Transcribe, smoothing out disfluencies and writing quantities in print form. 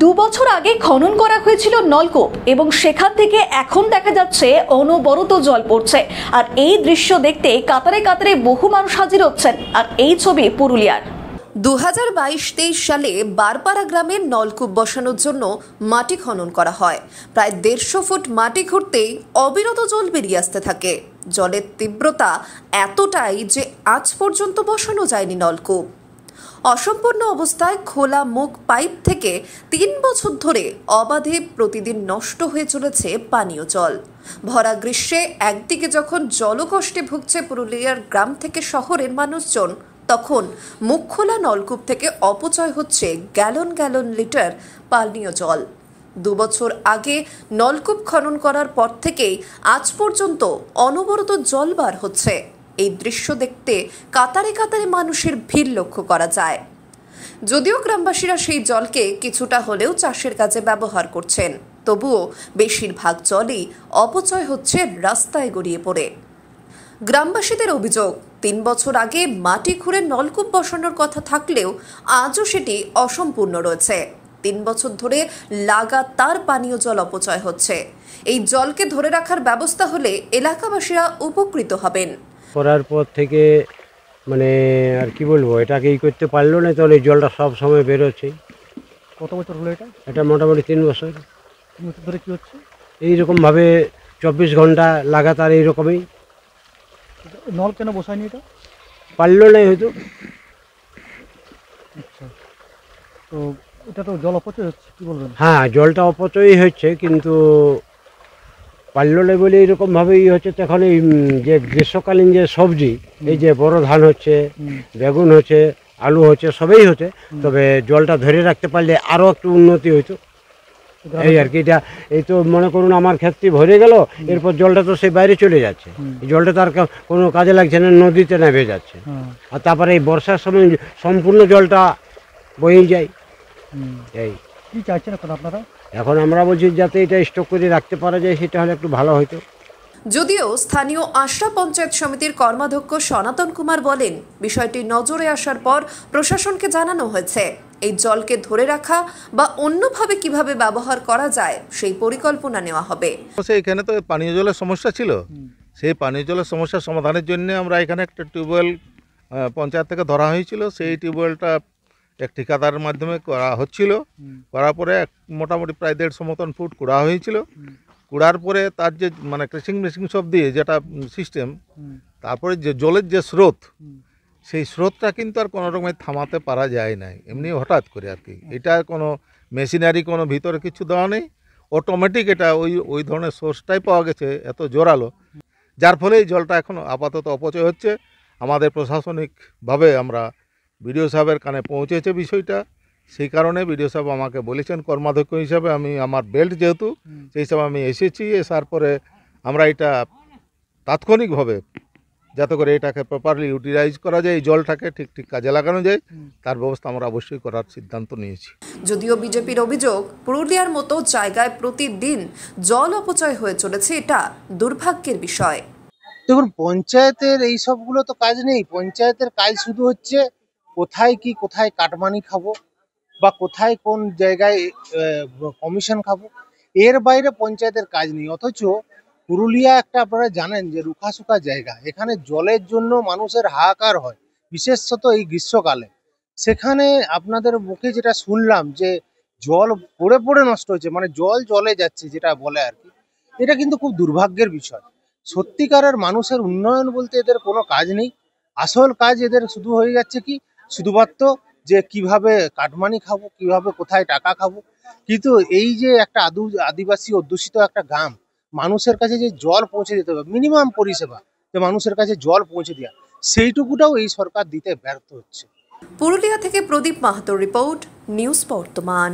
দুবছর আগে খনন করা হয়েছিল নলকূপ এবং সেখান থেকে এখন দেখা যাচ্ছে অনবরত জল পড়ছে। আর এই দৃশ্য দেখতে কাতারে কাতারে বহু মানুষ হাজির হচ্ছেন। আর এই ছবি পুরুলিয়ার। 2022-23 সালে বারপাড়া গ্রামে নলকূপ বসানোর জন্য মাটি খনন করা হয়। প্রায় 150 ফুট মাটি খুঁড়তেই অবিরত জল বেরিয়ে আসতে থাকে। জলের তীব্রতা এতটাই যে আজ পর্যন্ত বসানো যায়নি নলকূপ। অসম্পূর্ণ অবস্থায় খোলা মুখ পাইপ থেকে 3 বছর ধরে অবাধে প্রতিদিন নষ্ট হয়ে চলেছে পানীয় জল। ভরা গ্রীষ্মে একদিকে যখন জলকষ্টে ভুগছে পুরুলিয়ার গ্রাম থেকে শহরের মানুষজন, তখন মুখ খোলা নলকূপ থেকে অপচয় হচ্ছে গ্যালন গ্যালন লিটার পানীয় জল। 2 বছর আগে নলকূপ খনন করার পর থেকেই আজ পর্যন্ত অনবরত জল বার হচ্ছে। এই দৃশ্য দেখতে কাতারে কাতারে মানুষের ভিড় লক্ষ্য করা যায়। যদিও গ্রামবাসীরা সেই জলকে কিছুটা হলেও চাষের কাজে ব্যবহার করছেন, তবুও বেশিরভাগ জলই অপচয় হচ্ছে রাস্তায় গড়িয়ে পড়ে। গ্রামবাসীদের অভিযোগ, 3 বছর আগে মাটি খুঁড়ে নলকূপ বসানোর কথা থাকলেও আজও সেটি অসম্পূর্ণ রয়েছে। 3 বছর ধরে লাগাতার পানীয় জল অপচয় হচ্ছে। এই জলকে ধরে রাখার ব্যবস্থা হলে এলাকাবাসীরা উপকৃত হবেন। করার পর থেকে মানে আর কি বলবো, এটাকে করতে পারলো না, তাহলে জলটা সব সময় বেরোচ্ছে। কত বছর হলো এটা? এটা মোটামুটি 3 বছর। 3 বছর ধরে কি হচ্ছে? এইরকমভাবে 24 ঘন্টা লাগাতার এইরকমই। নল কেন বসায়নি এটা? পারলো না হয়তো। আচ্ছা, তো এটা তো জল অপচয় হচ্ছে, কি বলবেন? হ্যাঁ, জলটা অপচয়ই হচ্ছে, কিন্তু পারলো না বলে এইরকমভাবেই হচ্ছে। তখন এই যে গ্রীষ্মকালীন যে সবজি, এই যে বড় ধান হচ্ছে, বেগুন হচ্ছে, আলু হচ্ছে, সবই হচ্ছে, তবে জলটা ধরে রাখতে পারলে আরও একটু উন্নতি হইতো। এই আর কি। এটা এই তো মনে করুন আমার ক্ষেত্রে ভরে গেল, এরপর জলটা তো সেই বাইরে চলে যাচ্ছে। এই জলটা তো আর কোনো কাজে লাগছে না, নদীতে নেমে যাচ্ছে। আর তারপরে এই বর্ষার সময় সম্পূর্ণ জলটা বয়ে যায়। এই কি চাইছেন এখন আপনারা? এখন আমরা বলছি যাতে এটা স্টক করে রাখতে পারা যায়, সেটা হলে একটু ভালো হতো। যদিও স্থানীয় আশরা পঞ্চায়েত সমিতির কর্মাধ্যক্ষ সনাতন কুমার বলেন, বিষয়টি নজরে আসার পর প্রশাসনকে জানানো হয়েছে। এই জলকে ধরে রাখা বা অন্যভাবে কিভাবে ব্যবহার করা যায় সেই পরিকল্পনা নেওয়া হবে। এখানে তো পানীয় জলের সমস্যা ছিল, সেই পানীয় জলের সমস্যার সমাধানের জন্য আমরা এখানে একটা টিউবওয়েল পঞ্চায়েত থেকে ধরা হয়েছিল। সেই টিউবওয়েলটা এক ঠিকাদারের মাধ্যমে করা হচ্ছিল। করার পরে মোটামুটি প্রায় 150 মতন ফুট কুড়া হয়েছিল। কুড়ার পরে তার যে মানে ক্রেশিং মেশিন সব দিয়ে যেটা সিস্টেম, তারপরে যে জলের যে স্রোত, সেই স্রোতটা কিন্তু আর কোনো রকমের থামাতে পারা যায় নাই, এমনি হঠাৎ করে আর কি। এটা কোনো মেশিনারি কোনো ভিতরে কিছু দেওয়া নেই, অটোমেটিক এটা ওই ধরনের সোর্সটাই পাওয়া গেছে, এত জোরালো, যার ফলে এই জলটা এখন আপাতত অপচয় হচ্ছে। আমাদের প্রশাসনিকভাবে আমরা বিডিও সাহেবের কানে পৌঁছেছে বিষয়টা, সেই কারণে বিডিও সাহেব আমাকে বলেছেন কর্মাধ্যক্ষ হিসাবে, আমি আমার বেল্ট যেহেতু, সেই হিসাবে আমি এসেছি। এসার পরে আমরা এটা তাৎক্ষণিকভাবে যাতে করে এটাকে প্রপারলি ইউটিলাইজ করা যায়, এই জলটাকে ঠিক কাজে লাগানো যায়, তার ব্যবস্থা আমরা অবশ্যই করার সিদ্ধান্ত নিয়েছি। যদিও বিজেপির অভিযোগ, পুরুলিয়ার মতো জায়গায় প্রতিদিন জল অপচয় হয়ে চলেছে, এটা দুর্ভাগ্যের বিষয়। দেখুন, পঞ্চায়েতের এই সবগুলো তো কাজ নেই। পঞ্চায়েতের কাজ শুধু হচ্ছে কোথায় কি কোথায় কাটমানি খাবো বা কোথায় কোন জায়গায় কমিশন খাবো, এর বাইরে পঞ্চায়েতের কাজ নেই। অথচ পুরুলিয়া একটা আপনারা জানেন যে রুখাসুখা জায়গা, এখানে জলের জন্য মানুষের হাহাকার হয়, বিশেষত এই গ্রীষ্মকালে। সেখানে আপনাদের মুখে যেটা শুনলাম যে জল পড়ে পড়ে নষ্ট হচ্ছে, মানে জল জলে যাচ্ছে যেটা বলে আর কি, এটা কিন্তু খুব দুর্ভাগ্যের বিষয়। সত্যিকারের মানুষের উন্নয়ন বলতে এদের কোনো কাজ নেই। আসল কাজ এদের শুধু হয়ে যাচ্ছে কি, শুধুমাত্র যে কিভাবে কাটমানি খাবো, কিভাবে কোথায় টাকা খাবো। কিন্তু এই যে একটা আদিবাসী অধ্যুষিত একটা গ্রাম, মানুষের কাছে যে জল পৌঁছে দিতে হবে, মিনিমাম পরিষেবা, যে মানুষের কাছে জল পৌঁছে দেওয়া, সেইটুকুটাও এই সরকার দিতে ব্যর্থ হচ্ছে। পুরুলিয়া থেকে প্রদীপ মাহাতোর রিপোর্ট, নিউজ বর্তমান।